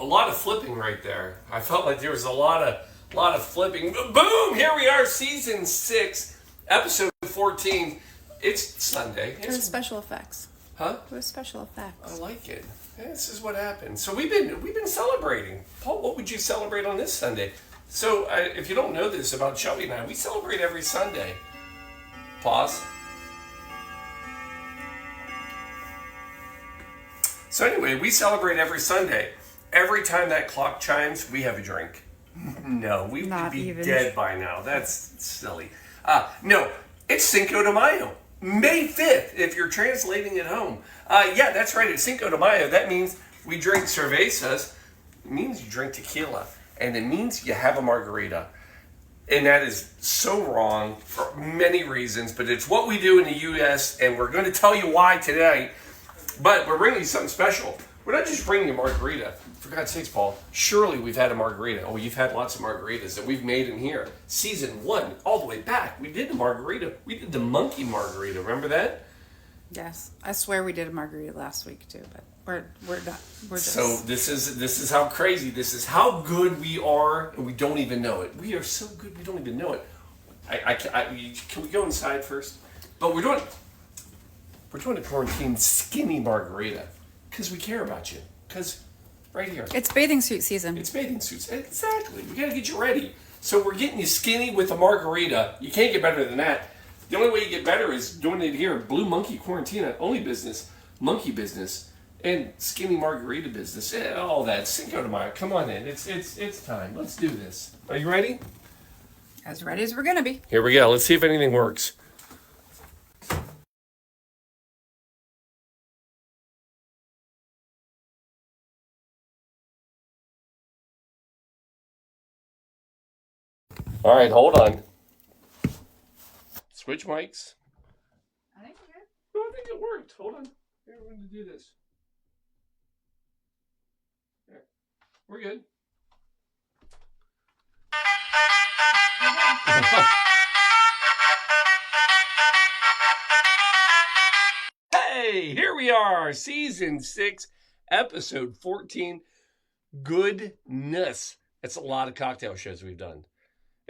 lot of flipping right there. I felt like there was a lot of flipping. Boom! Here we are, season 6, episode 14. It's Sunday. It was special effects. Huh? It was special effects. I like it. This is what happened. So we've been celebrating. Paul, what would you celebrate on this Sunday? So if you don't know this about Shelby and I, we celebrate every Sunday. Pause. So anyway, we celebrate every Sunday. Every time that clock chimes, we have a drink. No, we would be dead by now. That's silly. No, it's Cinco de Mayo. May 5th, if you're translating at home. Yeah, that's right. It's Cinco de Mayo. That means we drink cervezas. It means you drink tequila. And it means you have a margarita. And that is so wrong for many reasons. But it's what we do in the U.S. And we're going to tell you why today. But we're bringing you something special. We're not just bringing you margarita. For God's sakes, Paul, surely we've had a margarita. Oh, you've had lots of margaritas that we've made in here. Season 1, all the way back. We did the margarita. We did the monkey margarita. Remember that? Yes. I swear we did a margarita last week, too. But we're done. We're just... So this is how crazy, this is how good we are, and we don't even know it. We are so good we don't even know it. Can we go inside first? But we're doing a quarantine skinny margarita. Because we care about you. Because right here. It's bathing suit season. It's bathing suits. Exactly. We got to get you ready. So we're getting you skinny with a margarita. You can't get better than that. The only way you get better is doing it here. Blue Monkey Quarantina. Only business. Monkey business. And skinny margarita business. All that. Cinco de Mayo. Come on in. It's time. Let's do this. Are you ready? As ready as we're going to be. Here we go. Let's see if anything works. All right, hold on. Switch mics. I think we're good. No, I think it worked. Hold on. Here, we're going to do this. There. We're good. Hey, here we are. Season 6, episode 14. Goodness. That's a lot of cocktail shows we've done.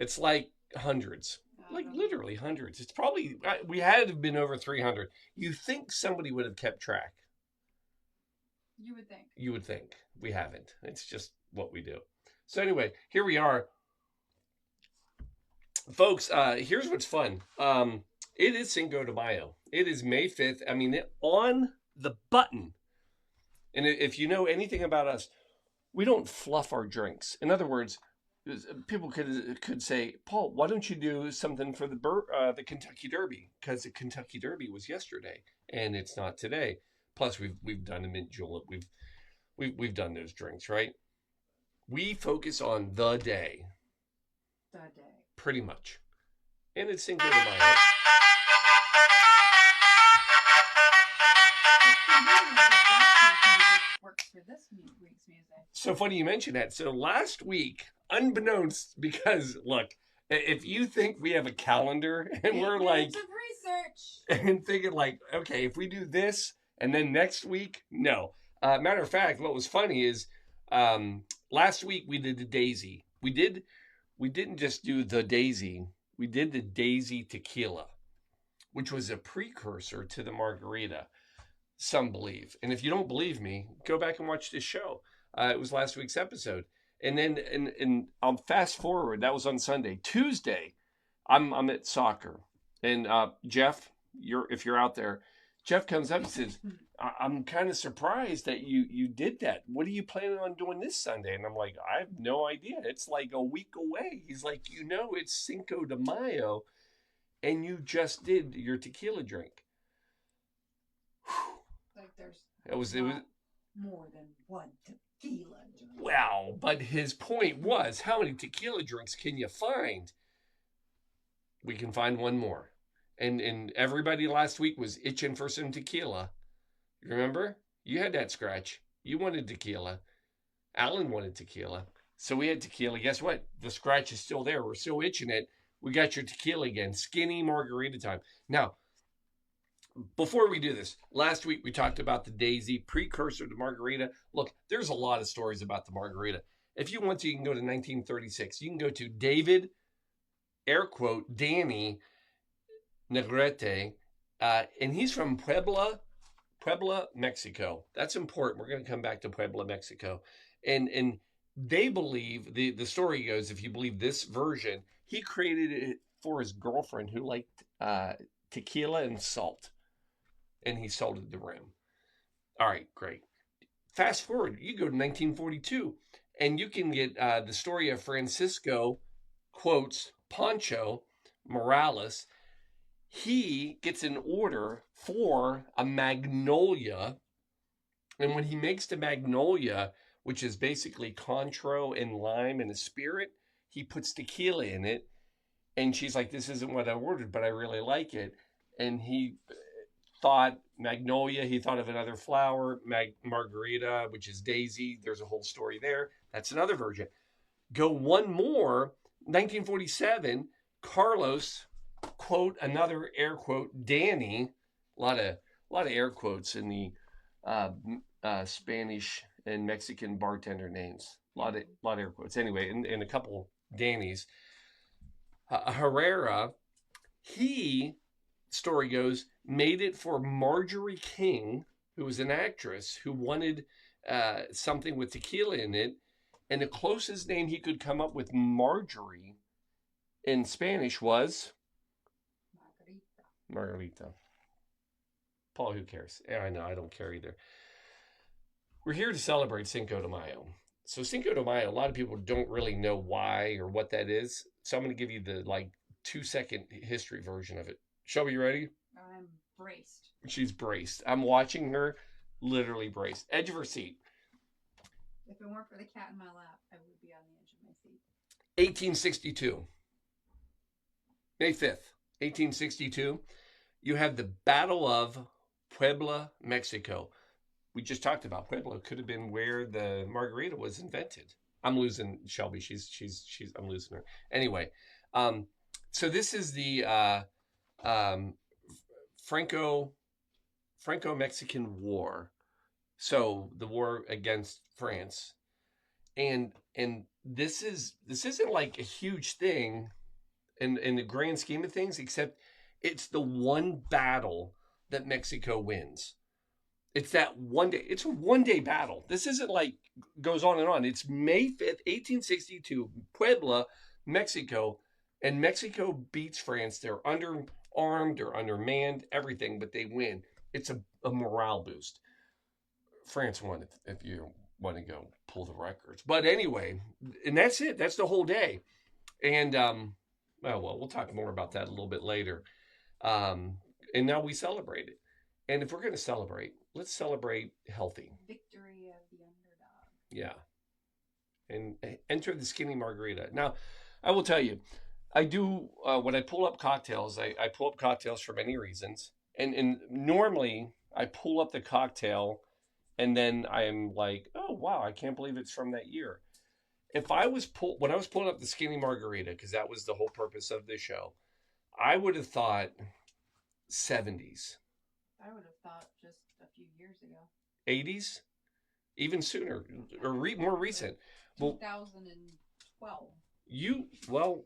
It's like hundreds, like literally hundreds. It's probably, we had to have been over 300. You think somebody would have kept track? You would think. You would think. We haven't. It's just what we do. So anyway, here we are. Folks, here's what's fun. It is Cinco de Mayo. It is May 5th. I mean, on the button. And if you know anything about us, we don't fluff our drinks. In other words, people could say, Paul, why don't you do something for the Kentucky Derby? Because the Kentucky Derby was yesterday, and it's not today. Plus, we've done a mint julep. We've done those drinks, right? We focus on the day. The day. Pretty much. And it's Cinco de Mayo. Works for this week's music. So funny you mentioned that. So last week, unbeknownst, because look, if you think we have a calendar and we're like research and thinking like, okay, if we do this and then next week, no. Matter of fact, what was funny is last week we did the Daisy. We didn't just do the Daisy. We did the Daisy Tequila, which was a precursor to the margarita. Some believe. And if you don't believe me, go back and watch this show. It was last week's episode. And then and I'll fast forward. That was on Sunday. Tuesday, I'm at soccer. And Jeff, if you're out there, Jeff comes up and says, I'm kind of surprised that you did that. What are you planning on doing this Sunday? And I'm like, I have no idea. It's like a week away. He's like, it's Cinco de Mayo, and you just did your tequila drink. Like there's it was more than one tequila drink. Wow, but his point was, how many tequila drinks can you find? We can find one more. And everybody last week was itching for some tequila. You remember? You had that scratch. You wanted tequila. Alan wanted tequila. So we had tequila. Guess what? The scratch is still there. We're still itching it. We got your tequila again. Skinny margarita time. Now, before we do this, last week we talked about the Daisy, precursor to Margarita. Look, there's a lot of stories about the Margarita. If you want to, you can go to 1936. You can go to David, air quote, Danny Negrete, and he's from Puebla, Mexico. That's important. We're going to come back to Puebla, Mexico. And they believe, the story goes, if you believe this version, he created it for his girlfriend who liked tequila and salt. And he salted the rim. All right, great. Fast forward, you go to 1942, and you can get the story of Francisco, quotes, Pancho Morales. He gets an order for a magnolia. And when he makes the magnolia, which is basically Cointreau and lime and a spirit, he puts tequila in it. And she's like, this isn't what I ordered, but I really like it. And he thought magnolia, he thought of another flower, Margarita, which is daisy. There's a whole story there. That's another version. Go one more, 1947, Carlos, quote, another air quote, Danny, a lot of air quotes in the Spanish and Mexican bartender names. A lot of air quotes. Anyway, and a couple Dannys. Herrera, he, story goes, made it for Marjorie King, who was an actress who wanted something with tequila in it. And the closest name he could come up with Marjorie in Spanish was Margarita. Paul, who cares? Yeah, I know, I don't care either. We're here to celebrate Cinco de Mayo. So Cinco de Mayo, a lot of people don't really know why or what that is. So I'm going to give you the 2-second history version of it. Shelby, you ready? I'm braced. She's braced. I'm watching her literally braced. Edge of her seat. If it weren't for the cat in my lap, I would be on the edge of my seat. 1862. May 5th, 1862. You have the Battle of Puebla, Mexico. We just talked about Puebla. Could have been where the Margarita was invented. I'm losing Shelby. I'm losing her. Anyway, so this is the Franco-Mexican War. So the war against France, and this isn't like a huge thing in the grand scheme of things, except it's the one battle that Mexico wins. It's that one day. It's a one-day battle. This isn't like goes on and on. It's May 5th, 1862, Puebla, Mexico, and Mexico beats France. They're underarmed, they're undermanned, everything, but they win. It's a morale boost. France won if you want to go pull the records. But anyway, and that's it. That's the whole day. And we'll talk more about that a little bit later. And now we celebrate it. And if we're going to celebrate, let's celebrate healthy. Victory of the underdog. Yeah. And enter the skinny margarita. Now, I will tell you, I do, when I pull up cocktails, I pull up cocktails for many reasons. And normally I pull up the cocktail and then I'm like, oh, wow, I can't believe it's from that year. If I was when I was pulling up the skinny margarita, because that was the whole purpose of this show, I would have thought 70s. I would have thought just a few years ago. 80s? Even sooner, or more recent. 2012.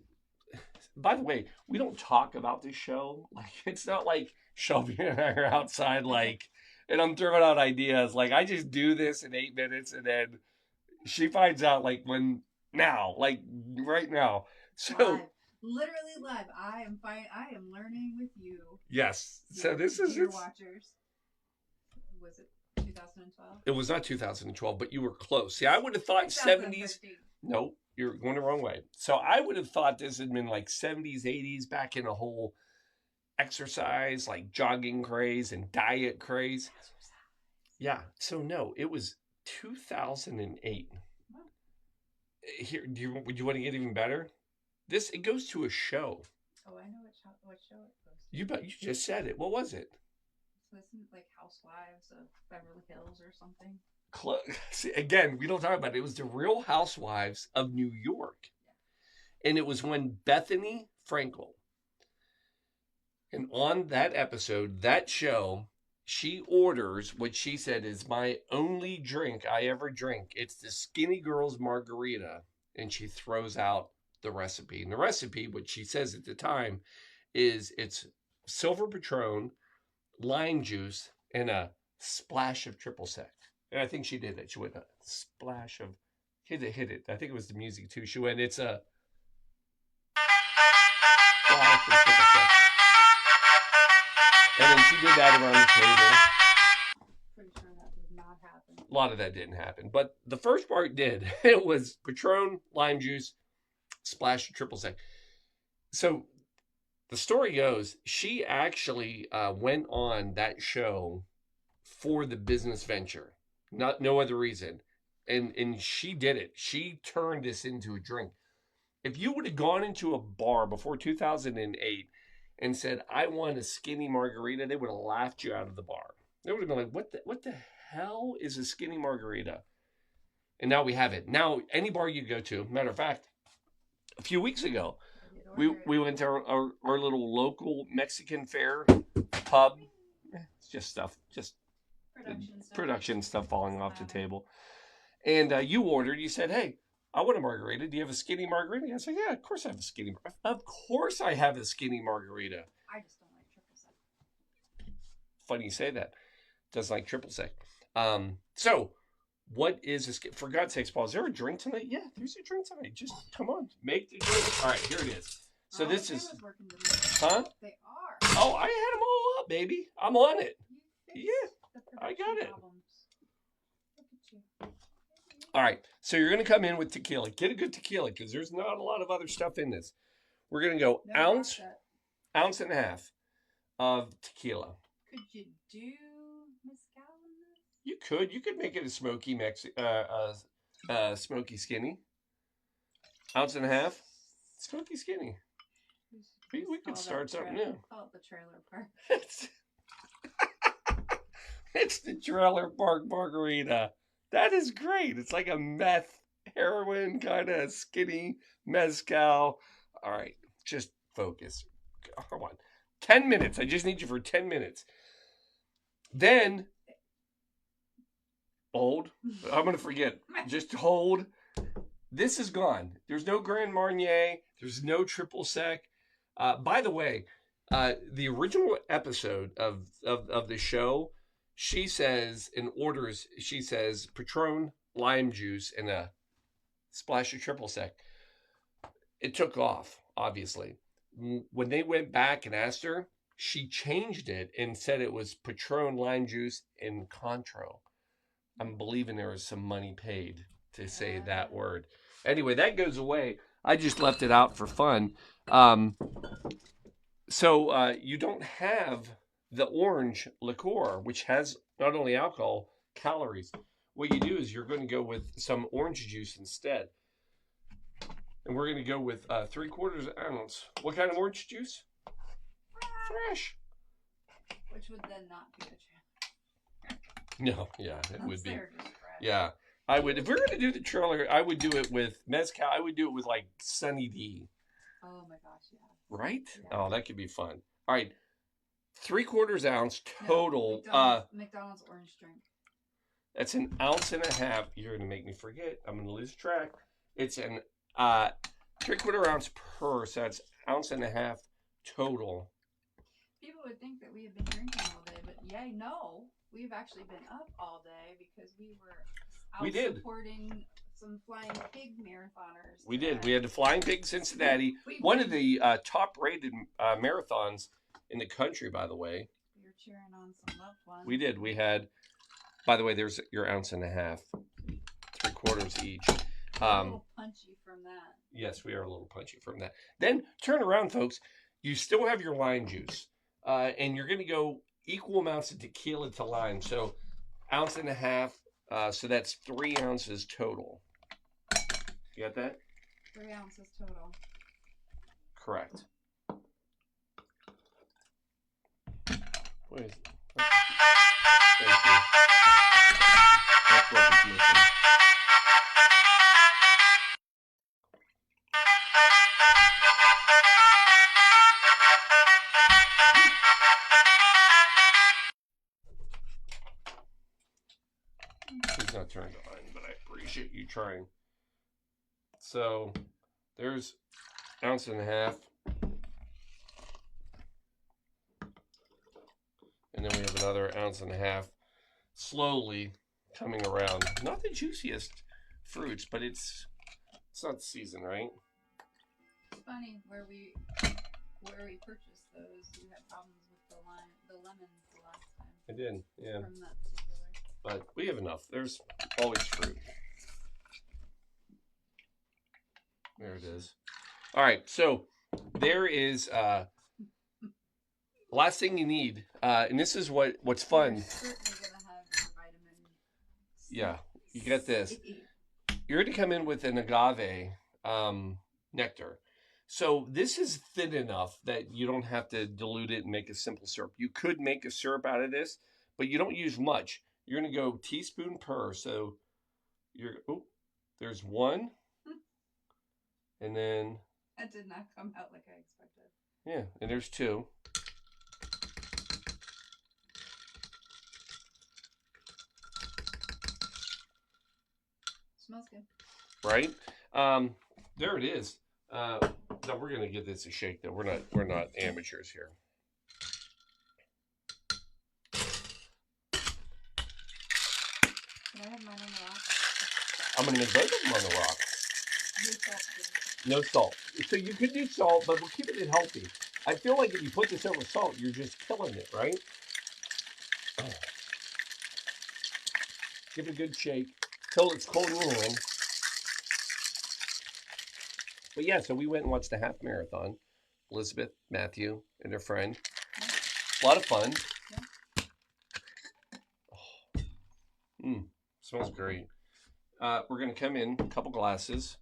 By the way, we don't talk about this show. Like, it's not like Shelby and I are outside, and I'm throwing out ideas. I just do this in 8 minutes, and then she finds out, right now. So live. Literally live. I am learning with you. Yes. So this is your watchers. Was it 2012? It was not 2012, but you were close. See, I would have thought 70s. Nope, you're going the wrong way. So I would have thought this had been 70s, 80s, back in a whole exercise, jogging craze and diet craze. Yeah. So no, it was 2008. Wow. Here, would you want to get even better? It goes to a show. Oh, I know what show it goes to. You just said it. What was it? Isn't it Housewives of Beverly Hills or something? See, again, we don't talk about it. It was the Real Housewives of New York. Yeah. And it was when Bethany Frankel, And on that episode, that show, she orders what she said is my only drink I ever drink. It's the Skinny Girl's Margarita. And she throws out the recipe. And the recipe, what she says at the time, is it's silver Patron, lime juice, and a splash of triple sec. And I think she did it. She went a splash of hit it. I think it was the music too. She went, it's a splash of triple sec. And then she did that around the table. Pretty sure that did not happen. A lot of that didn't happen, but the first part did. It was Patron, lime juice, splash of triple sec. So the story goes, she actually went on that show for the business venture, no other reason, and she did it. She turned this into a drink. If you would have gone into a bar before 2008 and said, I want a skinny margarita, they would have laughed you out of the bar. They would have been like, what the hell is a skinny margarita? And now we have it. Now, any bar you go to, matter of fact, a few weeks ago, we went to our little local Mexican fair pub. It's just stuff, just production stuff falling off the table. And you ordered, you said, hey, I want a margarita. Do you have a skinny margarita? I said, yeah, of course I have a skinny margarita. Of course I have a skinny margarita. I just don't like triple sec. Funny you say that. Doesn't like triple sec. So, what is this? For God's sakes, Paul, is there a drink tonight? Yeah, there's a drink tonight. Just come on, make the drink. All right, here it is. So this is, huh? They are. Oh, I had them all up, baby. I'm on it. Yeah, I got it. Look at you. All right, so you're going to come in with tequila. Get a good tequila because there's not a lot of other stuff in this. We're going to go ounce and a half of tequila. Could you do mezcal in this? You could make it a smoky smoky skinny. Ounce and a half, smoky skinny. We could start something new. Call it the trailer park. It's the trailer park margarita. That is great. It's like a meth, heroin kind of skinny mezcal. All right, just focus. Come on. 10 minutes. I just need you for 10 minutes. Then, hold. I'm going to forget. Just hold. This is gone. There's no Grand Marnier. There's no triple sec. By the way, the original episode of the show, she says, in orders, she says Patron, lime juice, and a splash of triple sec. It took off, obviously. When they went back and asked her, she changed it and said it was Patron, lime juice, and Contro. I'm believing there was some money paid to say that word. Anyway, that goes away. I just left it out for fun. So you don't have the orange liqueur, which has not only alcohol, calories. What you do is you're going to go with some orange juice instead. And we're going to go with 3/4 ounce. What kind of orange juice? Fresh. Which would then not be a trailer. No, yeah, it would be. Yeah, I would. If we're going to do the trailer, I would do it with mezcal. I would do it with like Sunny D. Oh my gosh, yeah. Right? Yeah. Oh, that could be fun. All right, 3/4 ounce total. No, McDonald's orange drink. That's an ounce and a half. You're going to make me forget. I'm going to lose track. It's an 3/4 ounce per. So that's ounce and a half total. People would think that we have been drinking all day, but yay, no. We've actually been up all day because we were out supporting some Flying Pig marathoners. We did. We had the Flying Pig Cincinnati, one of the top-rated marathons in the country, by the way. We were cheering on some loved ones. We did. We had, by the way, there's your ounce and a half, 3/4 each. A little punchy from that. Yes, we are a little punchy from that. Then turn around, folks. You still have your lime juice, and you're going to go equal amounts of tequila to lime. So ounce and a half. So that's 3 ounces total. You got that? 3 ounces total. Correct. What is it? Thank you. That's what was missing. turned on, but I appreciate you trying. So there's 1.5 ounces. And then we have another 1.5 ounces slowly coming around. Not the juiciest fruits, but it's not the season, right? It's funny where we purchased those. We had problems with the lemons the last time. I did, yeah. From that particular. But we have enough. There's always fruit. There it is. All right, so there is last thing you need, and this is what's fun. You're certainly gonna have your vitamin C. Yeah, you get this. You're going to come in with an agave nectar. So this is thin enough that you don't have to dilute it and make a simple syrup. You could make a syrup out of this, but you don't use much. You're going to go teaspoon per. So there's one. And then... That did not come out like I expected. Yeah, and there's 2. Smells good. Right? There it is. No, we're gonna give this a shake though. We're not amateurs here. Can I have mine on the rock? I'm gonna make both of them on the rock. No salt, please. No salt. So you could do salt, but we're keeping it healthy. I feel like if you put this over salt, you're just killing it, right? Give it a good shake till it's cold in your hand. But yeah, so we went and watched the half marathon. Elizabeth, Matthew, and their friend. A lot of fun. Oh. Smells great. We're going to come in a couple glasses.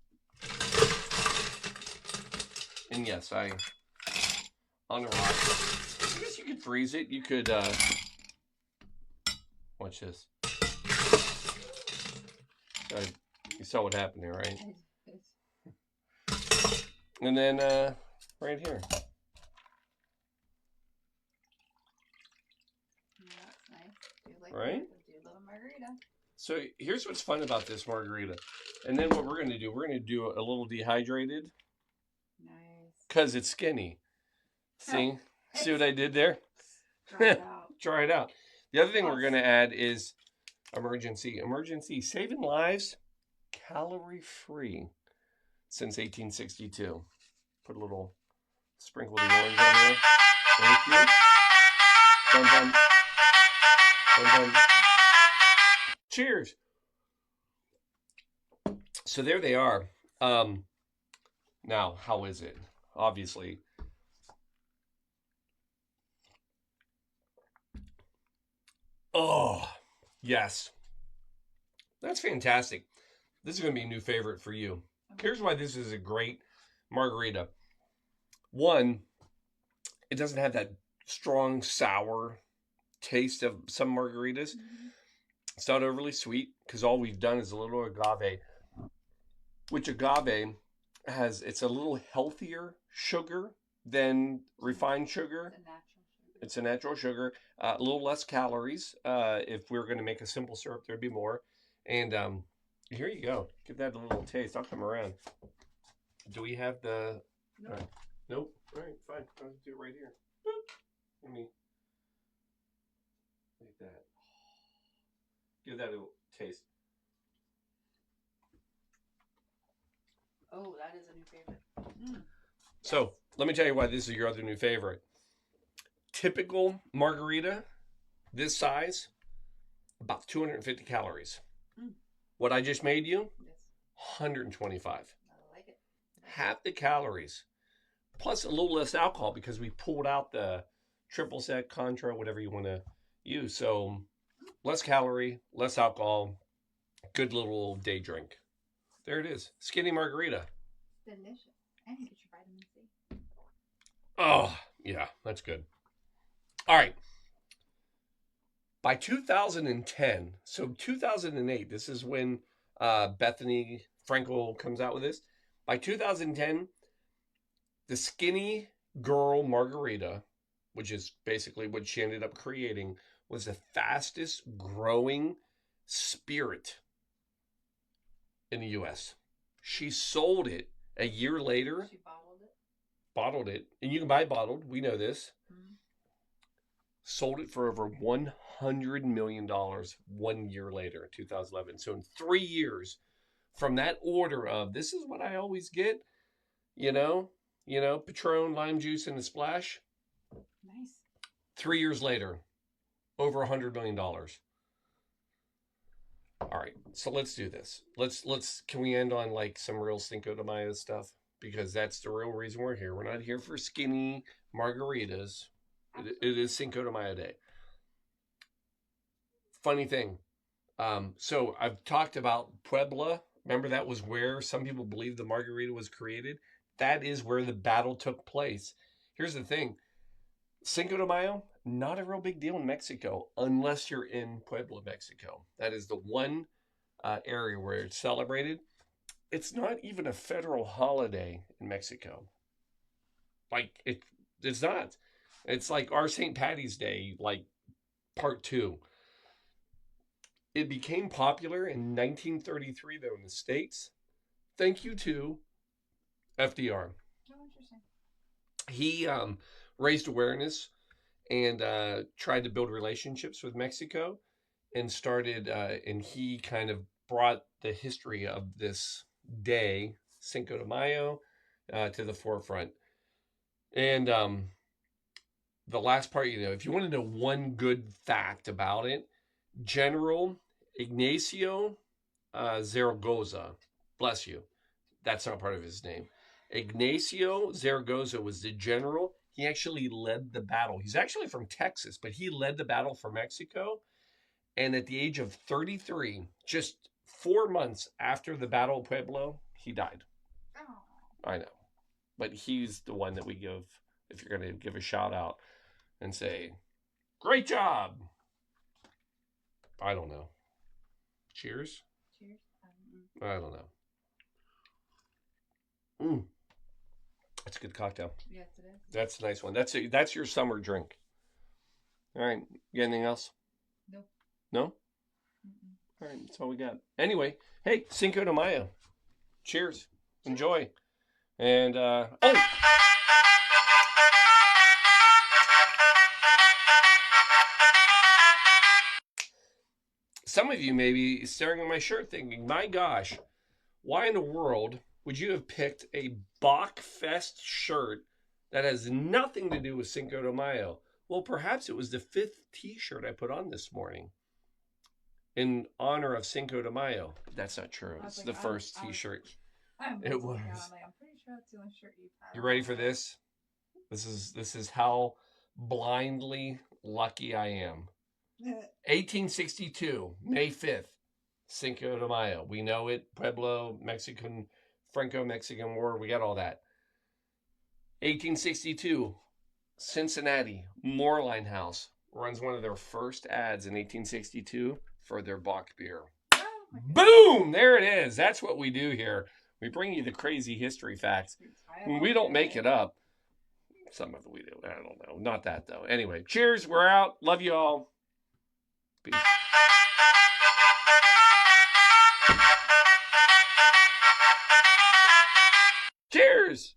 And yes, on the rock. I guess you could freeze it. You could, watch this. You saw what happened there, right? And then, right here. Yeah, that's nice. Right? Do a little margarita. So here's what's fun about this margarita. And then what we're going to do, we're going to do a little dehydrated. Nice. Because it's skinny. See? See what I did there? Try it out. Try it out. The other thing we're going to add is emergency. Emergency. Saving lives, calorie-free since 1862. Put a little sprinkle of orange on there. Thank you. Dun, dun. Dun, dun. Cheers. So there they are. Now, how is it? Obviously. Oh, yes. That's fantastic. This is going to be a new favorite for you. Here's why this is a great margarita. One, it doesn't have that strong sour taste of some margaritas. Mm-hmm. It's not overly sweet because all we've done is a little agave, which agave has, it's a little healthier sugar than refined sugar. It's a natural sugar. A little less calories. If we were going to make a simple syrup, there'd be more. And here you go. Give that a little taste. I'll come around. Do we have the... Nope. Nope. All right, fine. I'll do it right here. Boop. Let me... Like that. Give that a taste. Oh, that is a new favorite. So, let me tell you why this is your other new favorite. Typical margarita, this size, about 250 calories. What I just made you, 125. I like it. Half the calories. Plus a little less alcohol because we pulled out the triple sec, contra, whatever you want to use. So less calorie, less alcohol, good little day drink. There it is. Skinny margarita. Delicious. And you get your vitamin C. Oh, yeah, that's good. All right. By 2010, so 2008, this is when Bethany Frankel comes out with this. By 2010, the skinny girl margarita, which is basically what she ended up creating, was the fastest growing spirit in the U.S. She sold it a year later. She bottled it. Bottled it, and you can buy bottled. We know this. Mm-hmm. Sold it for over $100 million 1 year later, 2011. So in 3 years, from that order of this is what I always get, Patron, lime juice, and a splash. Nice. 3 years later, over $100 million. All right, so let's do this. Can we end on like some real Cinco de Mayo stuff? Because that's the real reason we're here. We're not here for skinny margaritas. It is Cinco de Mayo Day. Funny thing. So I've talked about Puebla. Remember, that was where some people believe the margarita was created. That is where the battle took place. Here's the thing. Cinco de Mayo, not a real big deal in Mexico unless you're in Puebla, Mexico. That is the one area where it's celebrated. It's not even a federal holiday in Mexico. Like, it's not. It's like our St. Patty's Day, like part 2. It became popular in 1933, though, in the States. Thank you to FDR. Oh, interesting. He raised awareness and tried to build relationships with Mexico and started, and he kind of brought the history of this day, Cinco de Mayo, to the forefront. And the last part, if you want to know one good fact about it, General Ignacio Zaragoza, bless you, that's not part of his name. Ignacio Zaragoza was the general. He actually led the battle. He's actually from Texas, but he led the battle for Mexico. And at the age of 33, just 4 months after the Battle of Puebla, he died. Oh. I know. But he's the one that we give, if you're going to give a shout out and say, great job. I don't know. Cheers? Cheers. I don't know. That's a good cocktail. Yes, it is. That's a nice one. That's your summer drink. All right. You got anything else? No. No? Mm-mm. All right. That's all we got. Anyway, hey, Cinco de Mayo. Cheers. Enjoy. And, some of you may be staring at my shirt thinking, my gosh, why in the world would you have picked a Bachfest shirt that has nothing to do with Cinco de Mayo? Well, perhaps it was the 5th t-shirt I put on this morning in honor of Cinco de Mayo. That's not true. It's the first t-shirt. It was. I'm pretty sure that's the only shirt you've had. You ready for this? This is how blindly lucky I am. 1862, May 5th, Cinco de Mayo. We know it. Pueblo, Franco-Mexican War. We got all that. 1862, Cincinnati, Moreline House runs one of their first ads in 1862 for their Bach beer. Oh, boom! There it is. That's what we do here. We bring you the crazy history facts. We don't make it up. Some of it we do. I don't know. Not that, though. Anyway, cheers. We're out. Love you all. Peace. Cheers!